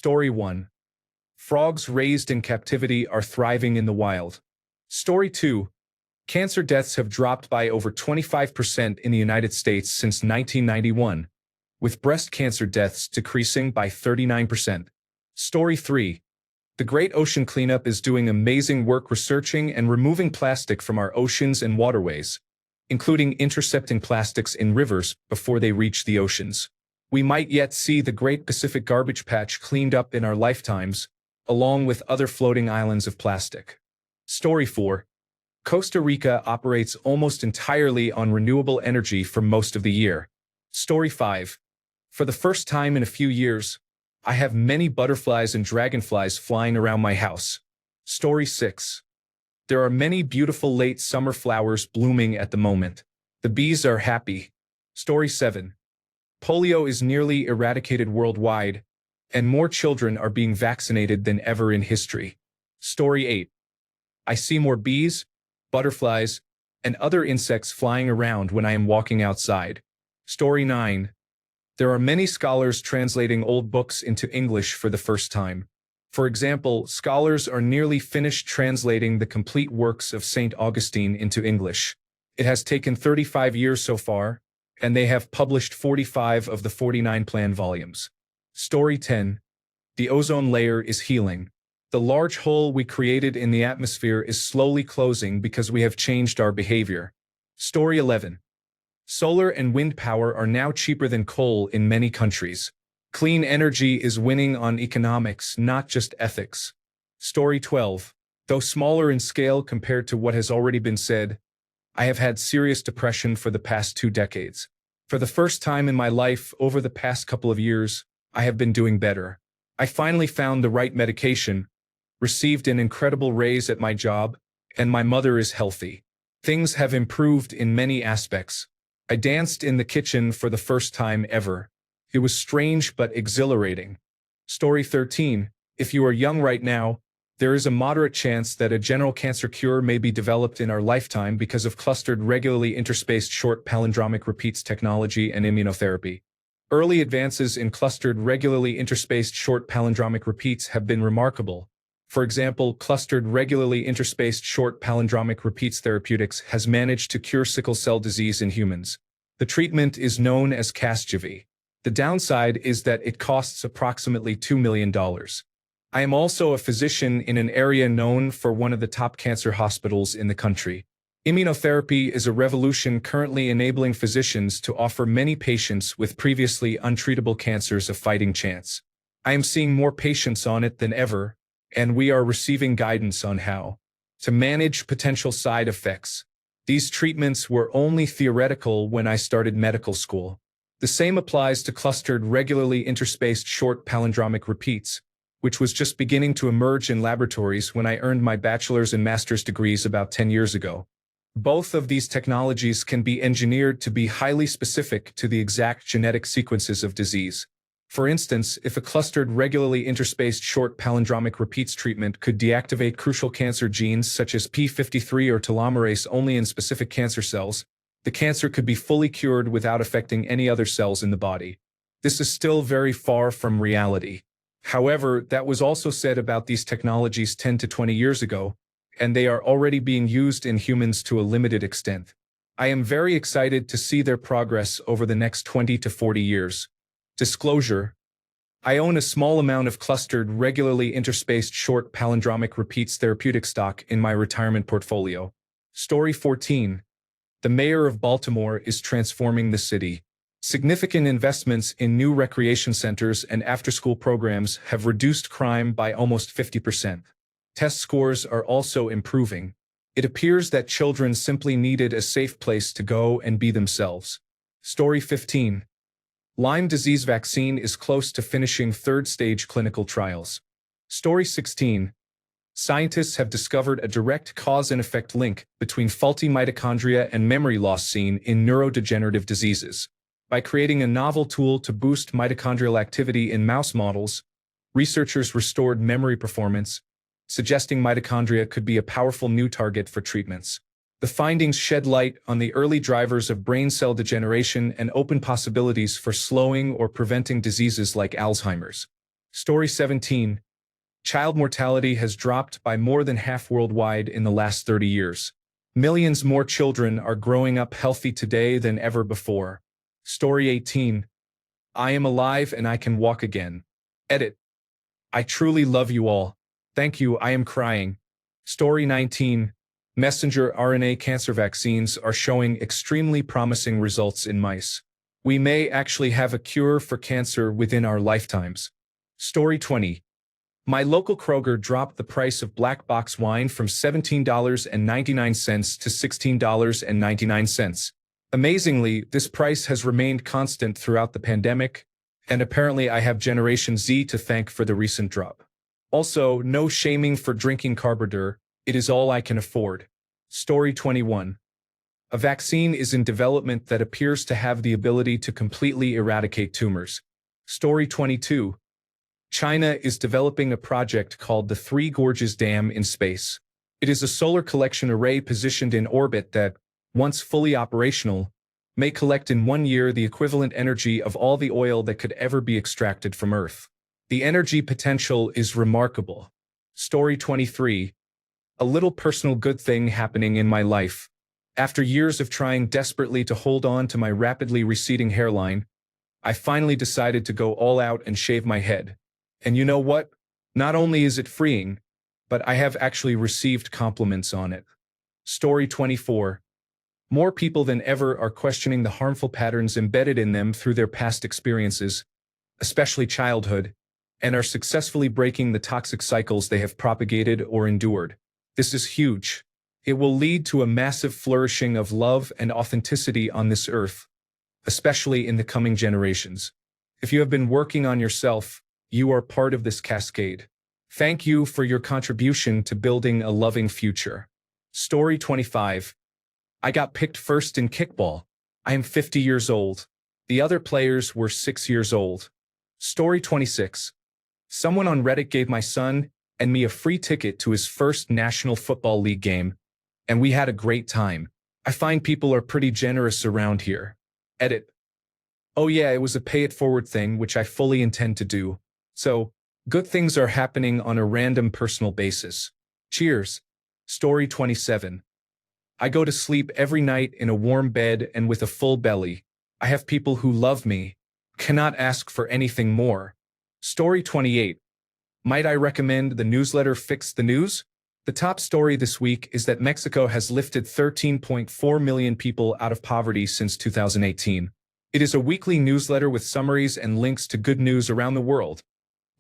Story 1. Frogs raised in captivity are thriving in the wild. Story 2. Cancer deaths have dropped by over 25% in the United States since 1991, with breast cancer deaths decreasing by 39%. Story 3. The Great Ocean Cleanup is doing amazing work researching and removing plastic from our oceans and waterways, including intercepting plastics in rivers before they reach the oceans. We might yet see the Great Pacific Garbage Patch cleaned up in our lifetimes, along with other floating islands of plastic. Story 4. Costa Rica operates almost entirely on renewable energy for most of the year. Story 5. For the first time in a few years, I have many butterflies and dragonflies flying around my house. Story 6. There are many beautiful late summer flowers blooming at the moment. The bees are happy. Story 7. Polio is nearly eradicated worldwide, and more children are being vaccinated than ever in history. Story 8. I see more bees, butterflies, and other insects flying around when I am walking outside. Story 9. There are many scholars translating old books into English for the first time. For example, scholars are nearly finished translating the complete works of St. Augustine into English. It has taken 35 years so far, and they have published 45 of the 49 planned volumes. Story 10. The ozone layer is healing. The large hole we created in the atmosphere is slowly closing because we have changed our behavior. Story 11. Solar and wind power are now cheaper than coal in many countries. Clean energy is winning on economics, not just ethics. Story 12. Though smaller in scale compared to what has already been said, I have had serious depression for the past 2 decades. For the first time in my life over the past couple of years, I have been doing better. I finally found the right medication, received an incredible raise at my job, and my mother is healthy. Things have improved in many aspects. I danced in the kitchen for the first time ever. It was strange but exhilarating. Story 13. If you are young right now, there is a moderate chance that a general cancer cure may be developed in our lifetime because of clustered regularly interspaced short palindromic repeats technology and immunotherapy. Early advances in clustered regularly interspaced short palindromic repeats have been remarkable. For example, clustered regularly interspaced short palindromic repeats therapeutics has managed to cure sickle cell disease in humans. The treatment is known as Casgevy. The downside is that it costs approximately $2 million. I am also a physician in an area known for one of the top cancer hospitals in the country. Immunotherapy is a revolution currently enabling physicians to offer many patients with previously untreatable cancers a fighting chance. I am seeing more patients on it than ever, and we are receiving guidance on how to manage potential side effects. These treatments were only theoretical when I started medical school. The same applies to clustered regularly interspaced short palindromic repeats, which was just beginning to emerge in laboratories when I earned my bachelor's and master's degrees about 10 years ago. Both of these technologies can be engineered to be highly specific to the exact genetic sequences of disease. For instance, if a clustered regularly interspaced short palindromic repeats treatment could deactivate crucial cancer genes such as p53 or telomerase only in specific cancer cells, the cancer could be fully cured without affecting any other cells in the body. This is still very far from reality. However, that was also said about these technologies 10 to 20 years ago, and they are already being used in humans to a limited extent. I am very excited to see their progress over the next 20 to 40 years. Disclosure: I own a small amount of clustered, regularly interspaced short palindromic repeats therapeutic stock in my retirement portfolio. Story 14. The mayor of Baltimore is transforming the city. Significant investments in new recreation centers and after-school programs have reduced crime by almost 50%. Test scores are also improving. It appears that children simply needed a safe place to go and be themselves. Story 15. Lyme disease vaccine is close to finishing third-stage clinical trials. Story 16. Scientists have discovered a direct cause and effect link between faulty mitochondria and memory loss seen in neurodegenerative diseases. By creating a novel tool to boost mitochondrial activity in mouse models, researchers restored memory performance, suggesting mitochondria could be a powerful new target for treatments. The findings shed light on the early drivers of brain cell degeneration and open possibilities for slowing or preventing diseases like Alzheimer's. Story 17. Child mortality has dropped by more than half worldwide in the last 30 years. Millions more children are growing up healthy today than ever before. Story 18. I am alive and I can walk again. Edit. I truly love you all. Thank you, I am crying. Story 19. Messenger RNA cancer vaccines are showing extremely promising results in mice. We may actually have a cure for cancer within our lifetimes. Story 20. My local Kroger dropped the price of black box wine from $17.99 to $16.99. Amazingly, this price has remained constant throughout the pandemic, and apparently I have Generation Z to thank for the recent drop. Also, no shaming for drinking Carbodur, it is all I can afford. Story 21. A vaccine is in development that appears to have the ability to completely eradicate tumors. Story 22. China is developing a project called the Three Gorges Dam in space. It is a solar collection array positioned in orbit that, once fully operational, may collect in 1 year the equivalent energy of all the oil that could ever be extracted from Earth. The energy potential is remarkable. Story 23. A little personal good thing happening in my life. After years of trying desperately to hold on to my rapidly receding hairline, I finally decided to go all out and shave my head. And you know what? Not only is it freeing, but I have actually received compliments on it. Story 24. More people than ever are questioning the harmful patterns embedded in them through their past experiences, especially childhood, and are successfully breaking the toxic cycles they have propagated or endured. This is huge. It will lead to a massive flourishing of love and authenticity on this earth, especially in the coming generations. If you have been working on yourself, you are part of this cascade. Thank you for your contribution to building a loving future. Story 25. I got picked first in kickball. I am 50 years old. The other players were 6 years old. Story 26. Someone on Reddit gave my son and me a free ticket to his first National Football League game, and we had a great time. I find people are pretty generous around here. Edit. Oh yeah, it was a pay-it-forward thing, which I fully intend to do. So, good things are happening on a random personal basis. Cheers. Story 27. I go to sleep every night in a warm bed and with a full belly. I have people who love me. Cannot ask for anything more. Story 28. Might I recommend the newsletter Fix the News? The top story this week is that Mexico has lifted 13.4 million people out of poverty since 2018. It is a weekly newsletter with summaries and links to good news around the world.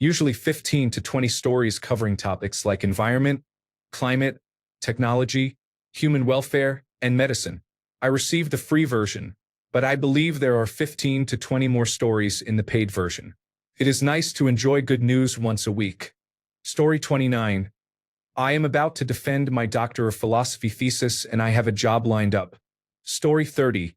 Usually 15 to 20 stories covering topics like environment, climate, technology, human welfare, and medicine. I received the free version, but I believe there are 15 to 20 more stories in the paid version. It is nice to enjoy good news once a week. Story 29. I am about to defend my Doctor of Philosophy thesis and I have a job lined up. Story 30.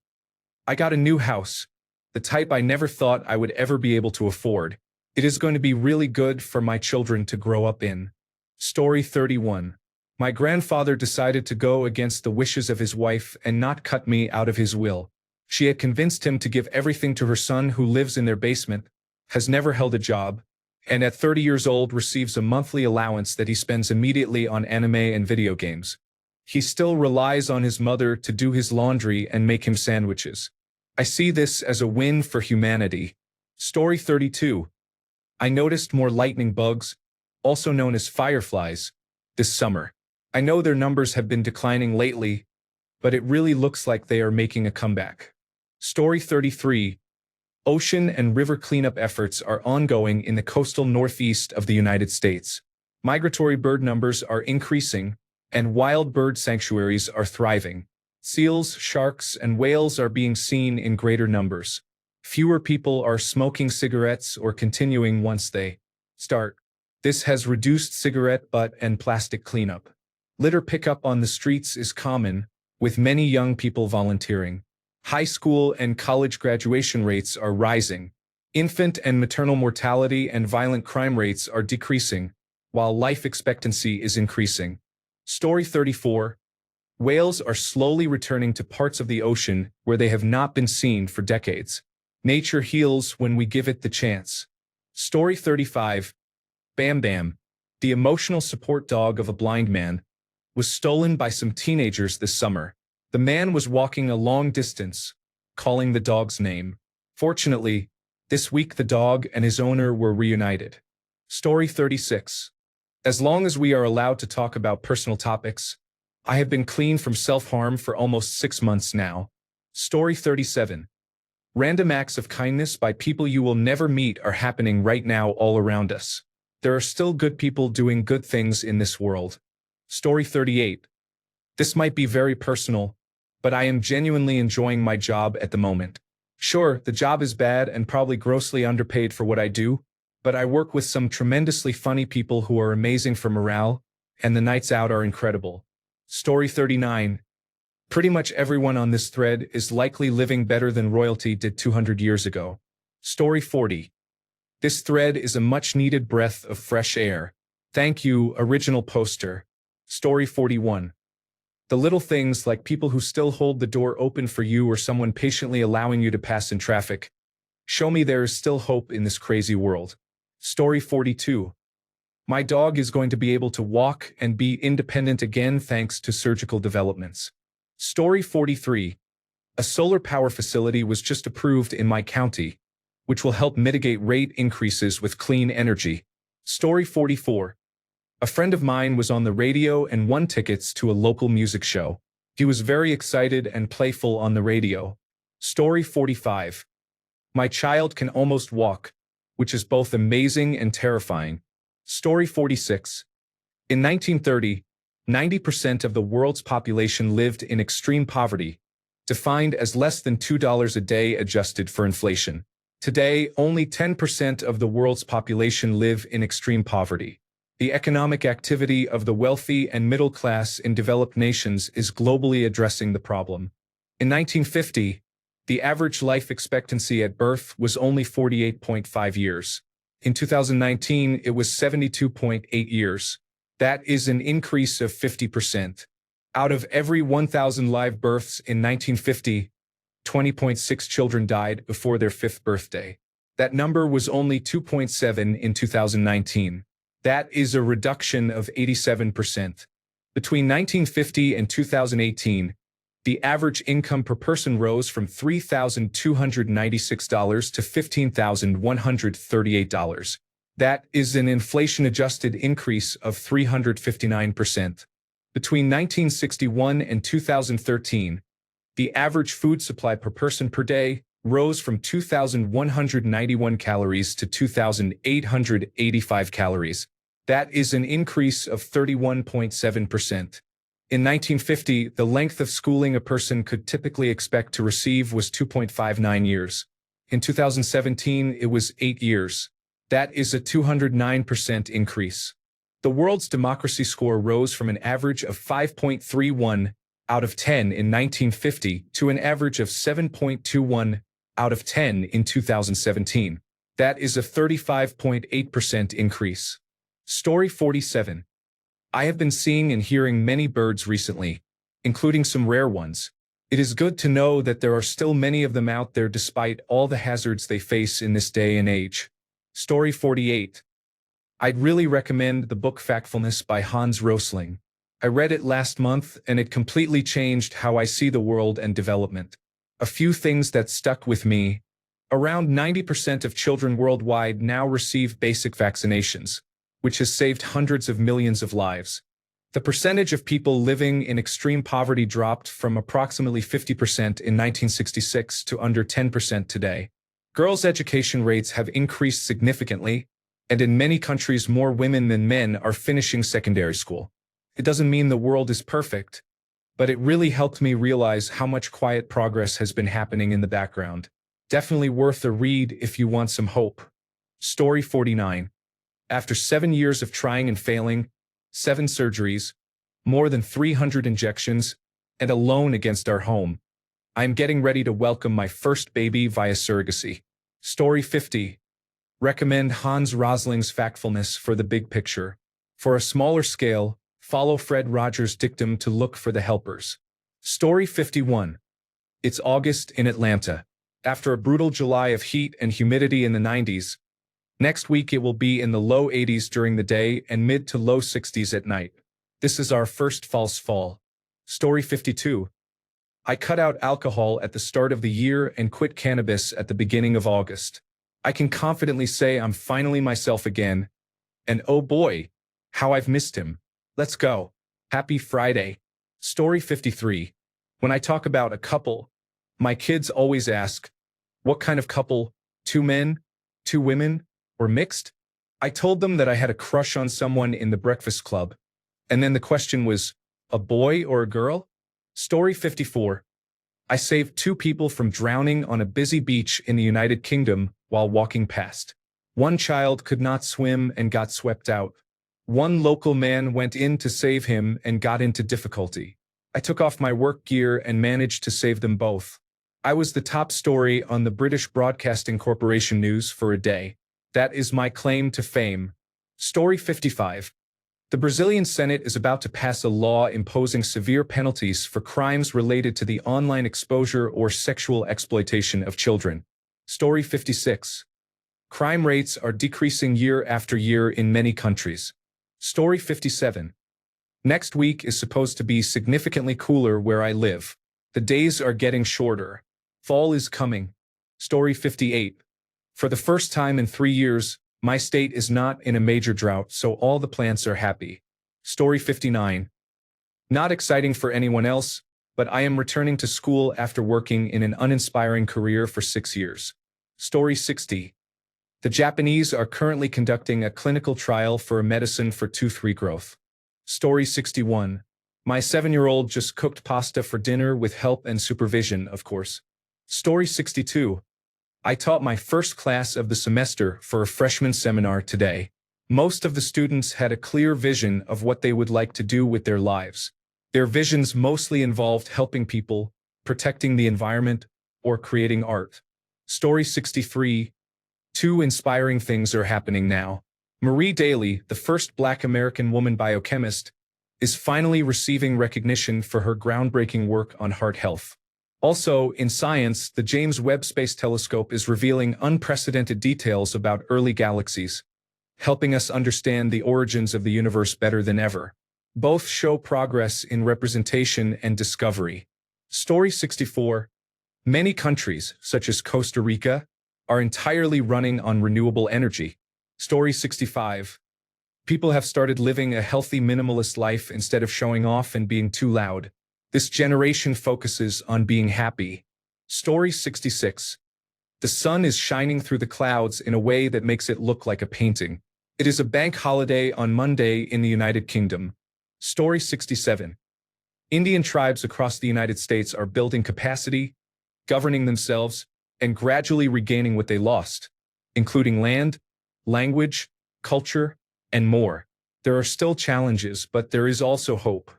I got a new house, the type I never thought I would ever be able to afford. It is going to be really good for my children to grow up in. Story 31. My grandfather decided to go against the wishes of his wife and not cut me out of his will. She had convinced him to give everything to her son who lives in their basement, has never held a job, and at 30 years old receives a monthly allowance that he spends immediately on anime and video games. He still relies on his mother to do his laundry and make him sandwiches. I see this as a win for humanity. Story 32. I noticed more lightning bugs, also known as fireflies, this summer. I know their numbers have been declining lately, but it really looks like they are making a comeback. Story 33. Ocean and river cleanup efforts are ongoing in the coastal northeast of the United States. Migratory bird numbers are increasing, and wild bird sanctuaries are thriving. Seals, sharks, and whales are being seen in greater numbers. Fewer people are smoking cigarettes or continuing once they start. This has reduced cigarette butt and plastic cleanup. Litter pickup on the streets is common, with many young people volunteering. High school and college graduation rates are rising. Infant and maternal mortality and violent crime rates are decreasing, while life expectancy is increasing. Story 34. Whales are slowly returning to parts of the ocean where they have not been seen for decades. Nature heals when we give it the chance. Story 35. Bam Bam, the emotional support dog of a blind man, was stolen by some teenagers this summer. The man was walking a long distance, calling the dog's name. Fortunately, this week the dog and his owner were reunited. Story 36. As long as we are allowed to talk about personal topics, I have been clean from self-harm for almost 6 months now. Story 37. Random acts of kindness by people you will never meet are happening right now all around us. There are still good people doing good things in this world. Story 38. This might be very personal, but I am genuinely enjoying my job at the moment. Sure, the job is bad and probably grossly underpaid for what I do, but I work with some tremendously funny people who are amazing for morale, and the nights out are incredible. Story 39. Pretty much everyone on this thread is likely living better than royalty did 200 years ago. Story 40. This thread is a much-needed breath of fresh air. Thank you, original poster. Story 41. The little things like people who still hold the door open for you or someone patiently allowing you to pass in traffic show me there is still hope in this crazy world. Story 42. My dog is going to be able to walk and be independent again thanks to surgical developments. Story 43. A solar power facility was just approved in my county, which will help mitigate rate increases with clean energy. Story 44. A friend of mine was on the radio and won tickets to a local music show. He was very excited and playful on the radio. Story 45. My child can almost walk, which is both amazing and terrifying. Story 46. In 1930, 90% of the world's population lived in extreme poverty, defined as less than $2 a day adjusted for inflation. Today, only 10% of the world's population live in extreme poverty. The economic activity of the wealthy and middle class in developed nations is globally addressing the problem. In 1950, the average life expectancy at birth was only 48.5 years. In 2019, it was 72.8 years. That is an increase of 50%. Out of every 1,000 live births in 1950, 20.6 children died before their 5th birthday. That number was only 2.7 in 2019. That is a reduction of 87%. Between 1950 and 2018, the average income per person rose from $3,296 to $15,138. That is an inflation-adjusted increase of 359%. Between 1961 and 2013, the average food supply per person per day rose from 2,191 calories to 2,885 calories. That is an increase of 31.7%. In 1950, the length of schooling a person could typically expect to receive was 2.59 years. In 2017, it was 8 years. That is a 209% increase. The world's democracy score rose from an average of 5.31 out of 10 in 1950 to an average of 7.21 out of 10 in 2017. That is a 35.8% increase. Story 47. I have been seeing and hearing many birds recently, including some rare ones. It is good to know that there are still many of them out there despite all the hazards they face in this day and age. Story 48. I'd really recommend the book Factfulness by Hans Rosling. I read it last month and it completely changed how I see the world and development. A few things that stuck with me. Around 90% of children worldwide now receive basic vaccinations, which has saved hundreds of millions of lives. The percentage of people living in extreme poverty dropped from approximately 50% in 1966 to under 10% today. Girls' education rates have increased significantly, and in many countries more women than men are finishing secondary school. It doesn't mean the world is perfect, but it really helped me realize how much quiet progress has been happening in the background. Definitely worth a read if you want some hope. Story 49. After 7 years of trying and failing, 7 surgeries, more than 300 injections, and a loan against our home, I am getting ready to welcome my first baby via surrogacy. Story 50. Recommend Hans Rosling's Factfulness for the big picture. For a smaller scale, follow Fred Rogers' dictum to look for the helpers. Story 51. It's August in Atlanta. After a brutal July of heat and humidity in the 90s, Next week it will be in the low 80s during the day and mid to low 60s at night. This is our first false fall. Story 52. I cut out alcohol at the start of the year and quit cannabis at the beginning of August. I can confidently say I'm finally myself again. And oh boy, how I've missed him. Let's go. Happy Friday. Story 53. When I talk about a couple, my kids always ask, what kind of couple? 2 men? 2 women? Or mixed? I told them that I had a crush on someone in the Breakfast Club. And then the question was, a boy or a girl? Story 54. I saved 2 people from drowning on a busy beach in the United Kingdom while walking past. One child could not swim and got swept out. One local man went in to save him and got into difficulty. I took off my work gear and managed to save them both. I was the top story on the British Broadcasting Corporation news for a day. That is my claim to fame. Story 55. The Brazilian Senate is about to pass a law imposing severe penalties for crimes related to the online exposure or sexual exploitation of children. Story 56. Crime rates are decreasing year after year in many countries. Story 57. Next week is supposed to be significantly cooler where I live. The days are getting shorter. Fall is coming. Story 58. For the first time in 3 years, my state is not in a major drought, so all the plants are happy. Story 59. Not exciting for anyone else, but I am returning to school after working in an uninspiring career for 6 years. Story 60. The Japanese are currently conducting a clinical trial for a medicine for tooth regrowth. Story 61. My 7-year-old just cooked pasta for dinner with help and supervision, of course. Story 62. I taught my first class of the semester for a freshman seminar today. Most of the students had a clear vision of what they would like to do with their lives. Their visions mostly involved helping people, protecting the environment, or creating art. Story 63. 2 inspiring things are happening now. Marie Daly, the first Black American woman biochemist, is finally receiving recognition for her groundbreaking work on heart health. Also, in science, the James Webb Space Telescope is revealing unprecedented details about early galaxies, helping us understand the origins of the universe better than ever. Both show progress in representation and discovery. Story 64. Many countries, such as Costa Rica, are entirely running on renewable energy. Story 65. People have started living a healthy minimalist life instead of showing off and being too loud. This generation focuses on being happy. Story 66. The sun is shining through the clouds in a way that makes it look like a painting. It is a bank holiday on Monday in the United Kingdom. Story 67. Indian tribes across the United States are building capacity, governing themselves, and gradually regaining what they lost, including land, language, culture, and more. There are still challenges, but there is also hope.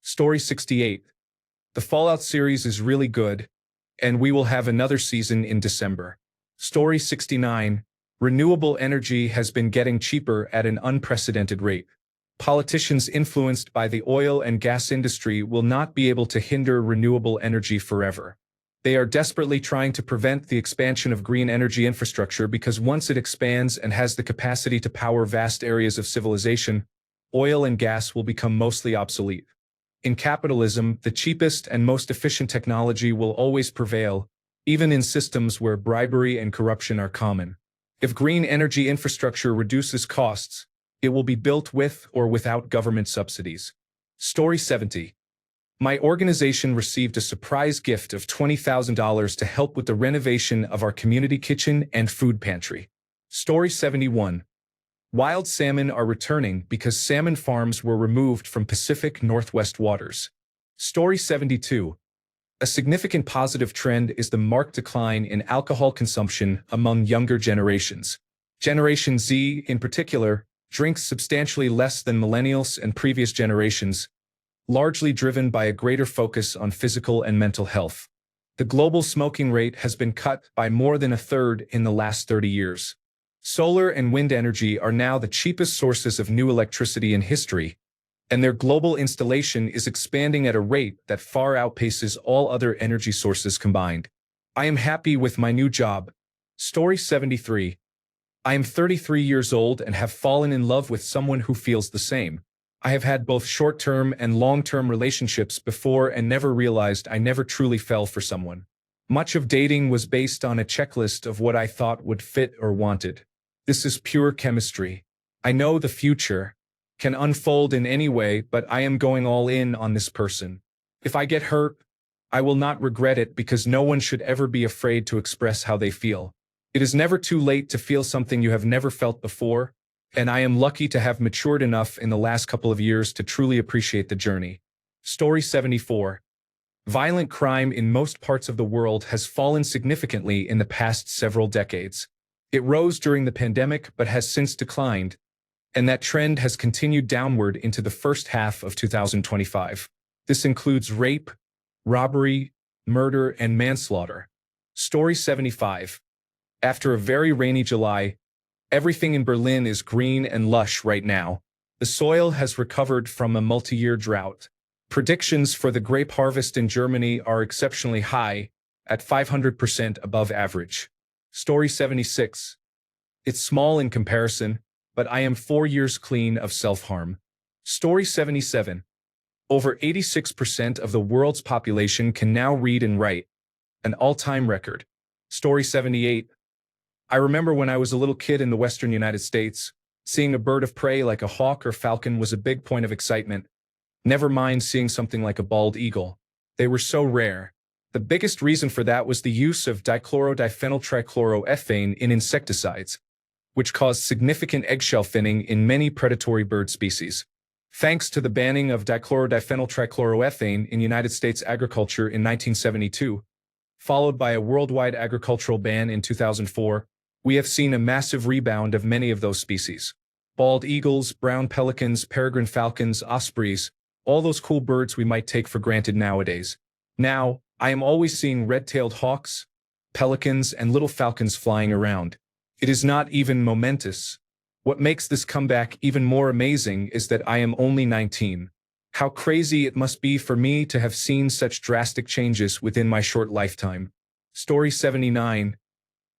Story 68. The Fallout series is really good, and we will have another season in December. Story 69. Renewable energy has been getting cheaper at an unprecedented rate. Politicians influenced by the oil and gas industry will not be able to hinder renewable energy forever. They are desperately trying to prevent the expansion of green energy infrastructure because once it expands and has the capacity to power vast areas of civilization, oil and gas will become mostly obsolete. In capitalism, the cheapest and most efficient technology will always prevail, even in systems where bribery and corruption are common. If green energy infrastructure reduces costs, it will be built with or without government subsidies. Story 70. My organization received a surprise gift of $20,000 to help with the renovation of our community kitchen and food pantry. Story 71. Wild salmon are returning because salmon farms were removed from Pacific Northwest waters. Story 72. A significant positive trend is the marked decline in alcohol consumption among younger generations. Generation Z, in particular, drinks substantially less than millennials and previous generations, largely driven by a greater focus on physical and mental health. The global smoking rate has been cut by more than a third in the last 30 years. Solar and wind energy are now the cheapest sources of new electricity in history, and their global installation is expanding at a rate that far outpaces all other energy sources combined. I am happy with my new job. Story 73. I am 33 years old and have fallen in love with someone who feels the same. I have had both short-term and long-term relationships before and never realized I never truly fell for someone. Much of dating was based on a checklist of what I thought would fit or wanted. This is pure chemistry. I know the future can unfold in any way, but I am going all in on this person. If I get hurt, I will not regret it because no one should ever be afraid to express how they feel. It is never too late to feel something you have never felt before, and I am lucky to have matured enough in the last couple of years to truly appreciate the journey. Story 74. Violent crime in most parts of the world has fallen significantly in the past several decades. It rose during the pandemic but has since declined, and that trend has continued downward into the first half of 2025. This includes rape, robbery, murder, and manslaughter. Story 75. After a very rainy July, everything in Berlin is green and lush right now. The soil has recovered from a multi-year drought. Predictions for the grape harvest in Germany are exceptionally high, at 500% above average. Story 76. It's small in comparison, but I am 4 years clean of self-harm. Story 77. Over 86% of the world's population can now read and write, an all-time record. Story 78. I remember when I was a little kid in the western United States, seeing a bird of prey like a hawk or falcon was a big point of excitement. Never mind seeing something like a bald eagle. They were so rare. The biggest reason for that was the use of dichlorodiphenyltrichloroethane in insecticides, which caused significant eggshell thinning in many predatory bird species. Thanks to the banning of dichlorodiphenyltrichloroethane in United States agriculture in 1972, followed by a worldwide agricultural ban in 2004, we have seen a massive rebound of many of those species. Bald eagles, brown pelicans, peregrine falcons, ospreys, all those cool birds we might take for granted nowadays. Now, I am always seeing red-tailed hawks, pelicans, and little falcons flying around. It is not even momentous. What makes this comeback even more amazing is that I am only 19. How crazy it must be for me to have seen such drastic changes within my short lifetime. Story 79.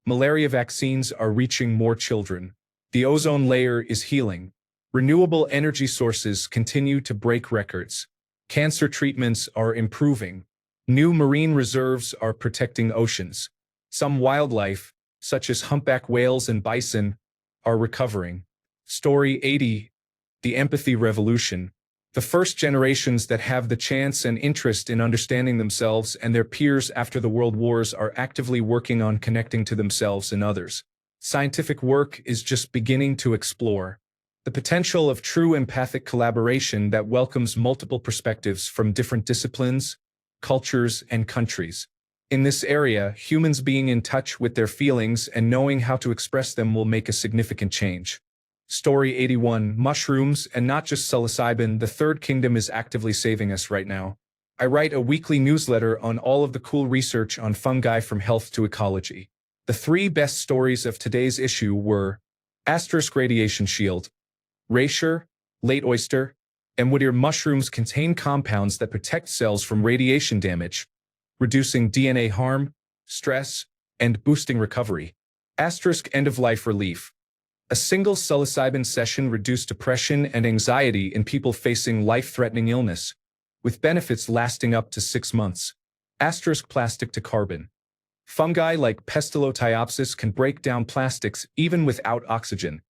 Malaria vaccines are reaching more children. The ozone layer is healing. Renewable energy sources continue to break records. Cancer treatments are improving. New marine reserves are protecting oceans. Some wildlife, such as humpback whales and bison, are recovering. Story 80. The empathy revolution. The first generations that have the chance and interest in understanding themselves and their peers after the world wars are actively working on connecting to themselves and others. Scientific work is just beginning to explore the potential of true empathic collaboration that welcomes multiple perspectives from different disciplines, cultures, and countries. In this area, humans being in touch with their feelings and knowing how to express them will make a significant change. Story 81. Mushrooms, and not just psilocybin, the third kingdom is actively saving us right now. I write a weekly newsletter on all of the cool research on fungi from health to ecology. The 3 best stories of today's issue were *Radiation Shield. Reishi, late oyster, and wood ear mushrooms contain compounds that protect cells from radiation damage, reducing DNA harm, stress, and boosting recovery. *End-of-life relief. A single psilocybin session reduced depression and anxiety in people facing life-threatening illness, with benefits lasting up to 6 months. Plastic to carbon. Fungi like Pestilothiopsis can break down plastics even without oxygen,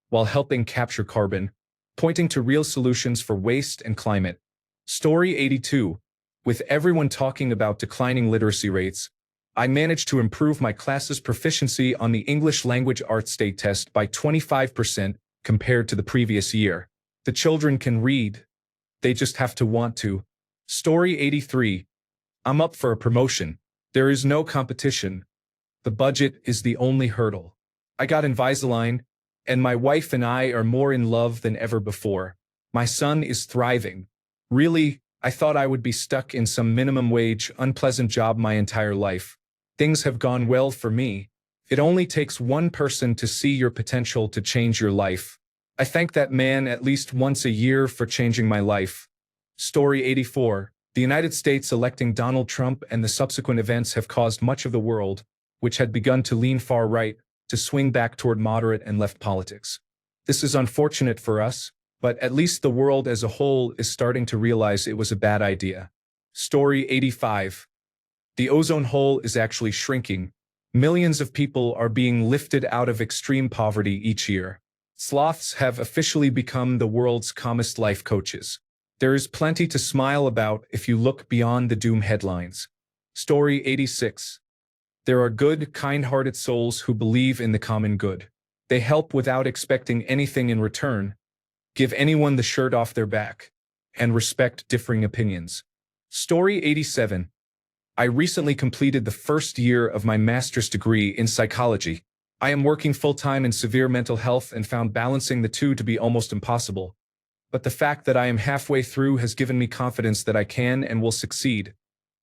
while helping capture carbon, pointing to real solutions for waste and climate. Story 82. With everyone talking about declining literacy rates, I managed to improve my class's proficiency on the English Language Arts State Test by 25% compared to the previous year. The children can read. They just have to want to. Story 83. I'm up for a promotion. There is no competition. The budget is the only hurdle. I got Invisalign, and my wife and I are more in love than ever before. My son is thriving. Really, I thought I would be stuck in some minimum wage, unpleasant job my entire life. Things have gone well for me. It only takes one person to see your potential to change your life. I thank that man at least once a year for changing my life. Story 84. The United States electing Donald Trump and the subsequent events have caused much of the world, which had begun to lean far right, to swing back toward moderate and left politics. This is unfortunate for us, but at least the world as a whole is starting to realize it was a bad idea. Story 85. The ozone hole is actually shrinking. Millions of people are being lifted out of extreme poverty each year. Sloths have officially become the world's calmest life coaches. There is plenty to smile about if you look beyond the doom headlines. Story 86. There are good, kind-hearted souls who believe in the common good. They help without expecting anything in return, give anyone the shirt off their back, and respect differing opinions. Story 87. I recently completed the first year of my master's degree in psychology. I am working full-time in severe mental health and found balancing the two to be almost impossible. But the fact that I am halfway through has given me confidence that I can and will succeed,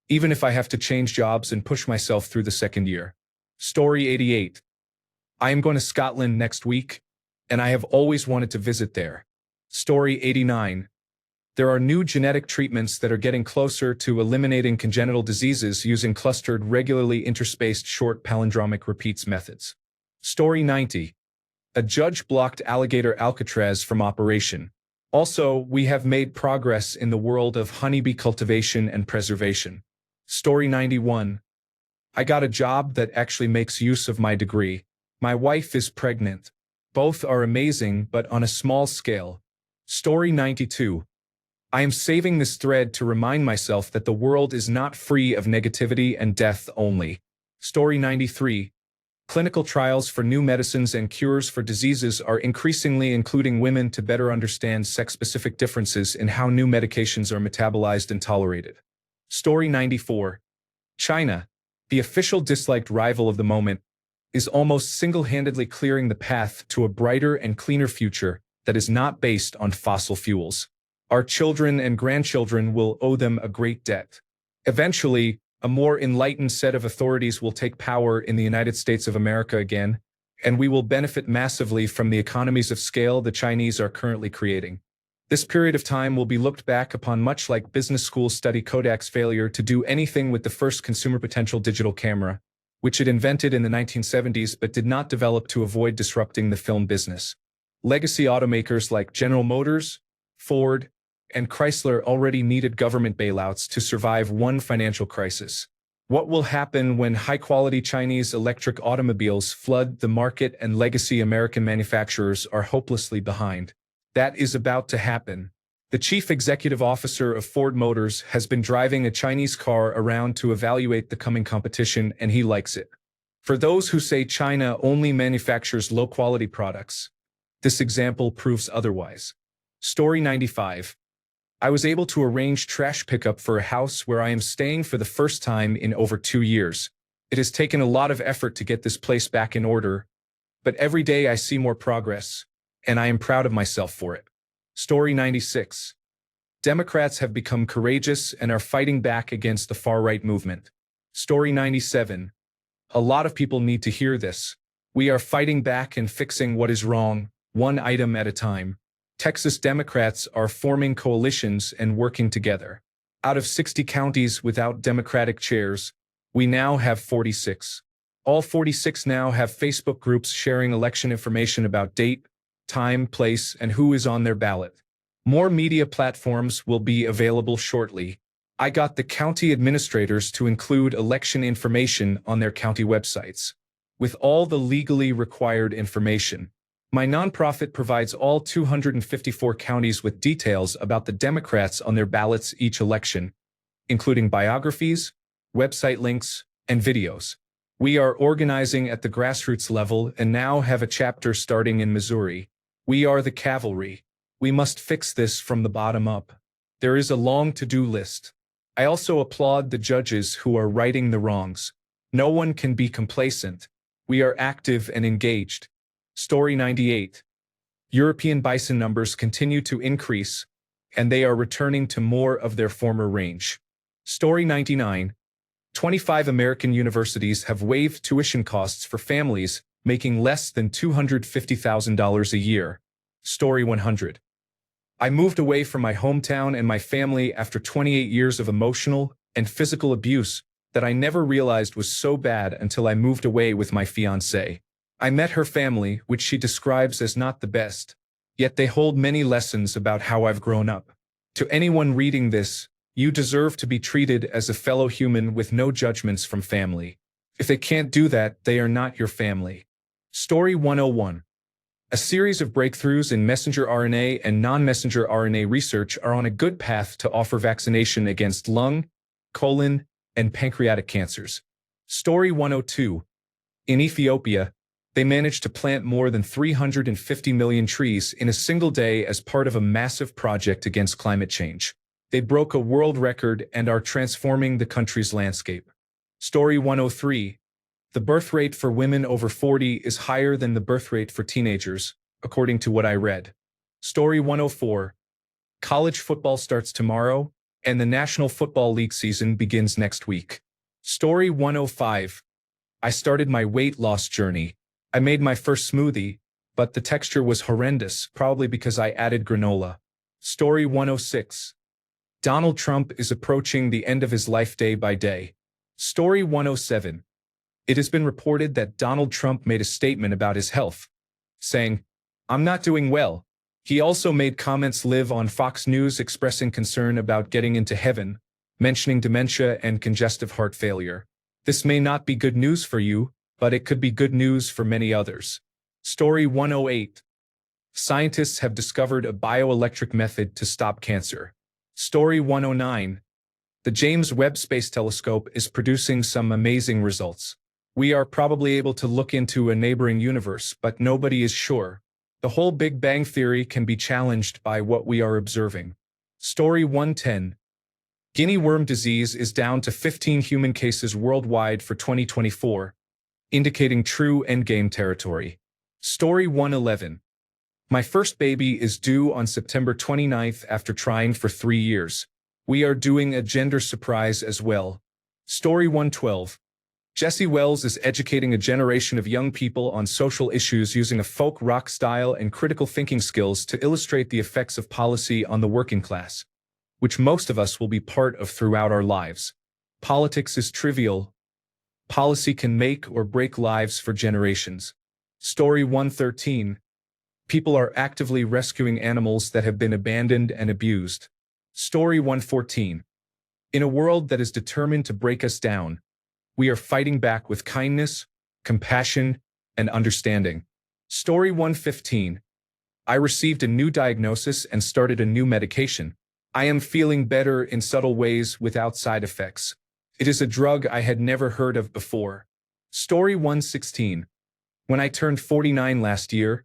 even if I have to change jobs and push myself through the second year. Story 88. I am going to Scotland next week, and I have always wanted to visit there. Story 89. There are new genetic treatments that are getting closer to eliminating congenital diseases using clustered, regularly interspaced short palindromic repeats methods. Story 90. A judge blocked alligator Alcatraz from operation. Also, we have made progress in the world of honeybee cultivation and preservation. Story 91. I got a job that actually makes use of my degree. My wife is pregnant. Both are amazing, but on a small scale. Story 92. I am saving this thread to remind myself that the world is not free of negativity and death only. Story 93. Clinical trials for new medicines and cures for diseases are increasingly including women to better understand sex-specific differences in how new medications are metabolized and tolerated. Story 94. China, the official disliked rival of the moment, is almost single-handedly clearing the path to a brighter and cleaner future that is not based on fossil fuels. Our children and grandchildren will owe them a great debt. Eventually, a more enlightened set of authorities will take power in the United States of America again, and we will benefit massively from the economies of scale the Chinese are currently creating. This period of time will be looked back upon much like business schools study Kodak's failure to do anything with the first consumer potential digital camera, which it invented in the 1970s but did not develop to avoid disrupting the film business. Legacy automakers like General Motors, Ford, and Chrysler already needed government bailouts to survive one financial crisis. What will happen when high-quality Chinese electric automobiles flood the market and legacy American manufacturers are hopelessly behind? That is about to happen. The chief executive officer of Ford Motors has been driving a Chinese car around to evaluate the coming competition, and he likes it. For those who say China only manufactures low-quality products, this example proves otherwise. Story 95. I was able to arrange trash pickup for a house where I am staying for the first time in over 2 years. It has taken a lot of effort to get this place back in order, but every day I see more progress, and I am proud of myself for it. Story 96. Democrats have become courageous and are fighting back against the far-right movement. Story 97. A lot of people need to hear this. We are fighting back and fixing what is wrong, one item at a time. Texas Democrats are forming coalitions and working together. Out of 60 counties without Democratic chairs, we now have 46. All 46 now have Facebook groups sharing election information about date, time, place, and who is on their ballot. More media platforms will be available shortly. I got the county administrators to include election information on their county websites, with all the legally required information. My nonprofit provides all 254 counties with details about the Democrats on their ballots each election, including biographies, website links, and videos. We are organizing at the grassroots level and now have a chapter starting in Missouri. We are the cavalry. We must fix this from the bottom up. There is a long to-do list. I also applaud the judges who are righting the wrongs. No one can be complacent. We are active and engaged. Story 98. European bison numbers continue to increase, and they are returning to more of their former range. Story 99. 25 American universities have waived tuition costs for families making less than $250,000 a year. Story 100. I moved away from my hometown and my family after 28 years of emotional and physical abuse that I never realized was so bad until I moved away with my fiancée. I met her family, which she describes as not the best. Yet they hold many lessons about how I've grown up. To anyone reading this, you deserve to be treated as a fellow human with no judgments from family. If they can't do that, they are not your family. Story 101. A series of breakthroughs in messenger RNA and non-messenger RNA research are on a good path to offer vaccination against lung, colon, and pancreatic cancers. Story 102. In Ethiopia, they managed to plant more than 350 million trees in a single day as part of a massive project against climate change. They broke a world record and are transforming the country's landscape. Story 103. The birth rate for women over 40 is higher than the birth rate for teenagers, according to what I read. Story 104. College football starts tomorrow, and the National Football League season begins next week. Story 105. I started my weight loss journey. I made my first smoothie, but the texture was horrendous, probably because I added granola. Story 106. Donald Trump is approaching the end of his life day by day. Story 107. It has been reported that Donald Trump made a statement about his health, saying, "I'm not doing well." He also made comments live on Fox News expressing concern about getting into heaven, mentioning dementia and congestive heart failure. This may not be good news for you, but it could be good news for many others. Story 108. Scientists have discovered a bioelectric method to stop cancer. Story 109. The James Webb Space Telescope is producing some amazing results. We are probably able to look into a neighboring universe, but nobody is sure. The whole Big Bang Theory can be challenged by what we are observing. Story 110. Guinea worm disease is down to 15 human cases worldwide for 2024, indicating true endgame territory. Story 111. My first baby is due on September 29th after trying for 3 years. We are doing a gender surprise as well. Story 112. Jesse Wells is educating a generation of young people on social issues using a folk rock style and critical thinking skills to illustrate the effects of policy on the working class, which most of us will be part of throughout our lives. Politics is trivial. Policy can make or break lives for generations. Story 113. People are actively rescuing animals that have been abandoned and abused. Story 114. In a world that is determined to break us down, we are fighting back with kindness, compassion, and understanding. Story 115. I received a new diagnosis and started a new medication. I am feeling better in subtle ways without side effects. It is a drug I had never heard of before. Story 116. When I turned 49 last year,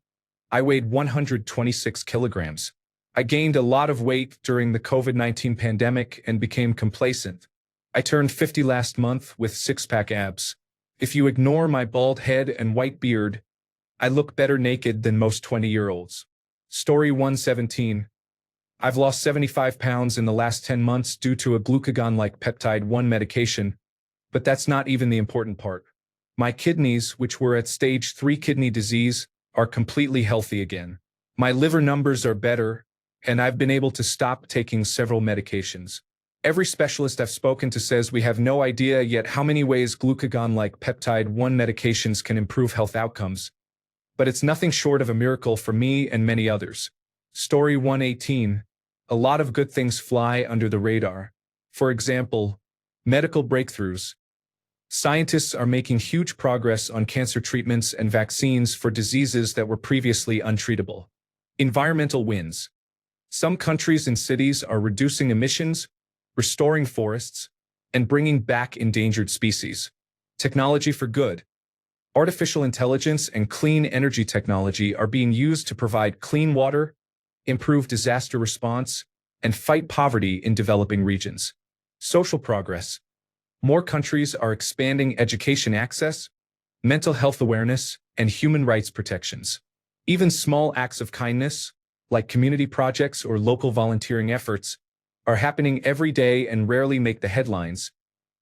I weighed 126 kilograms. I gained a lot of weight during the COVID-19 pandemic and became complacent. I turned 50 last month with six-pack abs. If you ignore my bald head and white beard, I look better naked than most 20-year-olds. Story 117. I've lost 75 pounds in the last 10 months due to a glucagon-like peptide 1 medication, but that's not even the important part. My kidneys, which were at stage 3 kidney disease, are completely healthy again. My liver numbers are better, and I've been able to stop taking several medications. Every specialist I've spoken to says we have no idea yet how many ways glucagon-like peptide 1 medications can improve health outcomes, but it's nothing short of a miracle for me and many others. Story 118. A lot of good things fly under the radar. For example, medical breakthroughs. Scientists are making huge progress on cancer treatments and vaccines for diseases that were previously untreatable. Environmental wins. Some countries and cities are reducing emissions, restoring forests, and bringing back endangered species. Technology for good. Artificial intelligence and clean energy technology are being used to provide clean water, improve disaster response, and fight poverty in developing regions. Social progress. More countries are expanding education access, mental health awareness, and human rights protections. Even small acts of kindness, like community projects or local volunteering efforts, are happening every day and rarely make the headlines,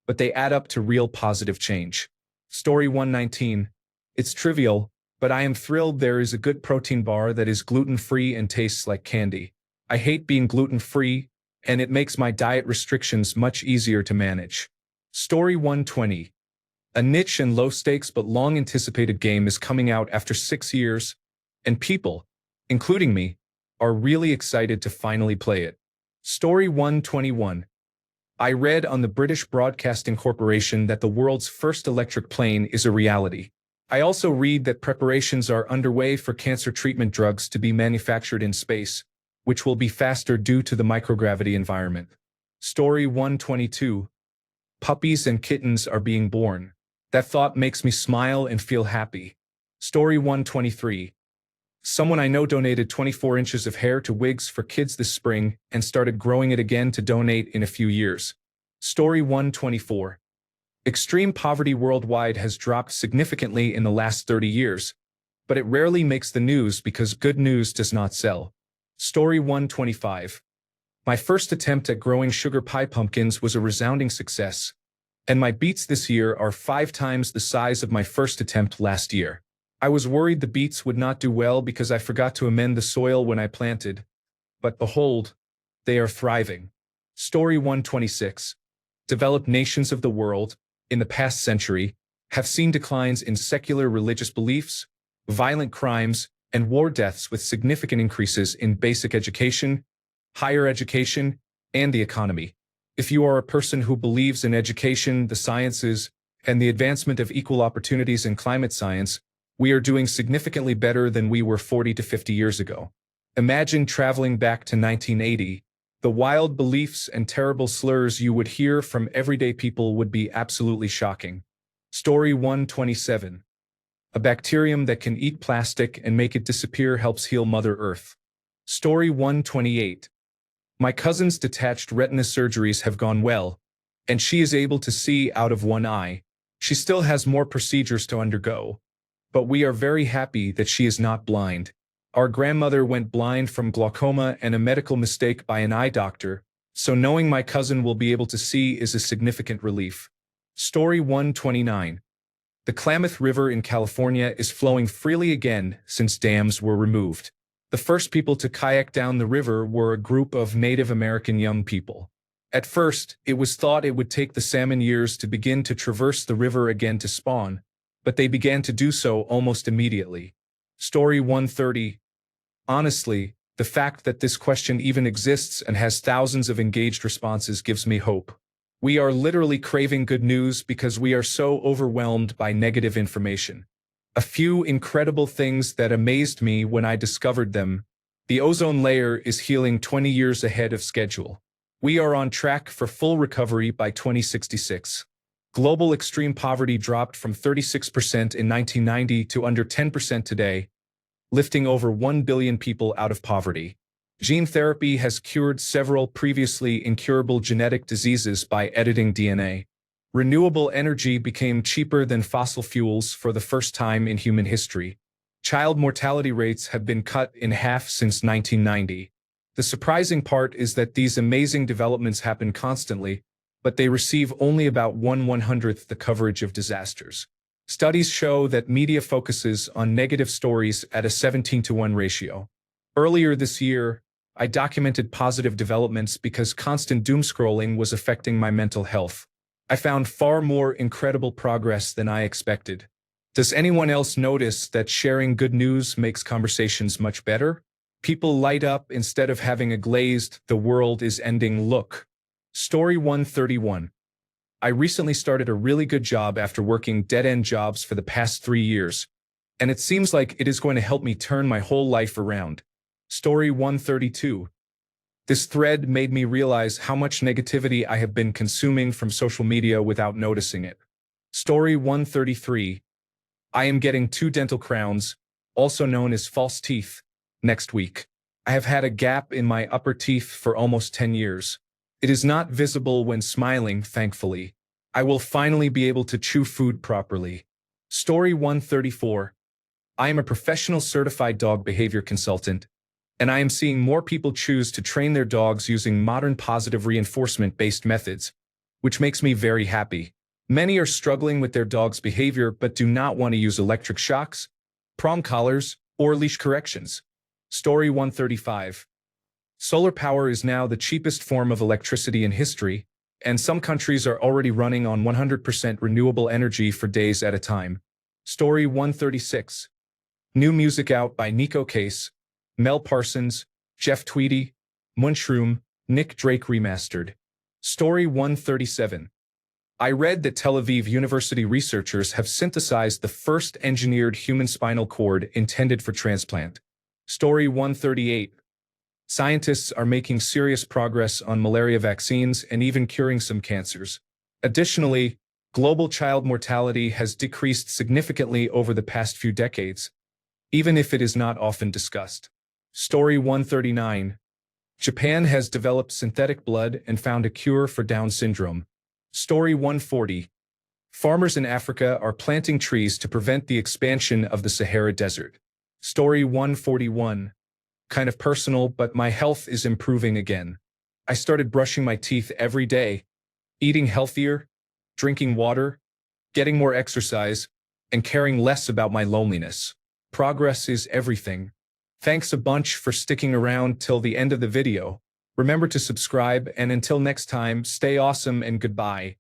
but they add up to real positive change. Story 119. It's trivial, but I am thrilled there is a good protein bar that is gluten-free and tastes like candy. I hate being gluten-free, and it makes my diet restrictions much easier to manage. Story 120. A niche and low-stakes but long-anticipated game is coming out after 6 years, and people, including me, are really excited to finally play it. Story 121. I read on the British Broadcasting Corporation that the world's first electric plane is a reality. I also read that preparations are underway for cancer treatment drugs to be manufactured in space, which will be faster due to the microgravity environment. Story 122. Puppies and kittens are being born. That thought makes me smile and feel happy. Story 123. Someone I know donated 24 inches of hair to wigs for kids this spring and started growing it again to donate in a few years. Story 124. Extreme poverty worldwide has dropped significantly in the last 30 years, but it rarely makes the news because good news does not sell. Story 125. My first attempt at growing sugar pie pumpkins was a resounding success, and my beets this year are 5 times the size of my first attempt last year. I was worried the beets would not do well because I forgot to amend the soil when I planted, but behold, they are thriving. Story 126. Developed nations of the world, in the past century, have seen declines in secular religious beliefs, violent crimes, and war deaths with significant increases in basic education, higher education, and the economy. If you are a person who believes in education, the sciences, and the advancement of equal opportunities in climate science, we are doing significantly better than we were 40 to 50 years ago. Imagine traveling back to 1980. The wild beliefs and terrible slurs you would hear from everyday people would be absolutely shocking. Story 127. A bacterium that can eat plastic and make it disappear helps heal Mother Earth. Story 128. My cousin's detached retina surgeries have gone well, and she is able to see out of one eye. She still has more procedures to undergo, but we are very happy that she is not blind. Our grandmother went blind from glaucoma and a medical mistake by an eye doctor, so knowing my cousin will be able to see is a significant relief. Story 129. The Klamath River in California is flowing freely again since dams were removed. The first people to kayak down the river were a group of Native American young people. At first, it was thought it would take the salmon years to begin to traverse the river again to spawn, but they began to do so almost immediately. Story 130. Honestly, the fact that this question even exists and has thousands of engaged responses gives me hope. We are literally craving good news because we are so overwhelmed by negative information. A few incredible things that amazed me when I discovered them. The ozone layer is healing 20 years ahead of schedule. We are on track for full recovery by 2066. Global extreme poverty dropped from 36% in 1990 to under 10% today, lifting over 1 billion people out of poverty. Gene therapy has cured several previously incurable genetic diseases by editing DNA. Renewable energy became cheaper than fossil fuels for the first time in human history. Child mortality rates have been cut in half since 1990. The surprising part is that these amazing developments happen constantly, but they receive only about 1/100th the coverage of disasters. Studies show that media focuses on negative stories at a 17-to-1 ratio. Earlier this year, I documented positive developments because constant doom scrolling was affecting my mental health. I found far more incredible progress than I expected. Does anyone else notice that sharing good news makes conversations much better? People light up instead of having a glazed, "the world is ending" look. Story 131. I recently started a really good job after working dead-end jobs for the past 3 years, and it seems like it is going to help me turn my whole life around. Story 132. This thread made me realize how much negativity I have been consuming from social media without noticing it. Story 133. I am getting 2 dental crowns, also known as false teeth, next week. I have had a gap in my upper teeth for almost 10 years. It is not visible when smiling, thankfully. I will finally be able to chew food properly. Story 134. I am a professional certified dog behavior consultant, and I am seeing more people choose to train their dogs using modern positive reinforcement-based methods, which makes me very happy. Many are struggling with their dog's behavior but do not want to use electric shocks, prong collars, or leash corrections. Story 135. Solar power is now the cheapest form of electricity in history, and some countries are already running on 100% renewable energy for days at a time. Story 136. New music out by Nico Case, Mel Parsons, Jeff Tweedy, Munchroom, Nick Drake remastered. Story 137. I read that Tel Aviv University researchers have synthesized the first engineered human spinal cord intended for transplant. Story 138. Scientists are making serious progress on malaria vaccines and even curing some cancers. Additionally, global child mortality has decreased significantly over the past few decades, even if it is not often discussed. Story 139. Japan has developed synthetic blood and found a cure for Down syndrome. Story 140. Farmers in Africa are planting trees to prevent the expansion of the Sahara Desert. Story 141. Kind of personal, but my health is improving again. I started brushing my teeth every day, eating healthier, drinking water, getting more exercise, and caring less about my loneliness. Progress is everything. Thanks a bunch for sticking around till the end of the video. Remember to subscribe, and until next time, stay awesome and goodbye.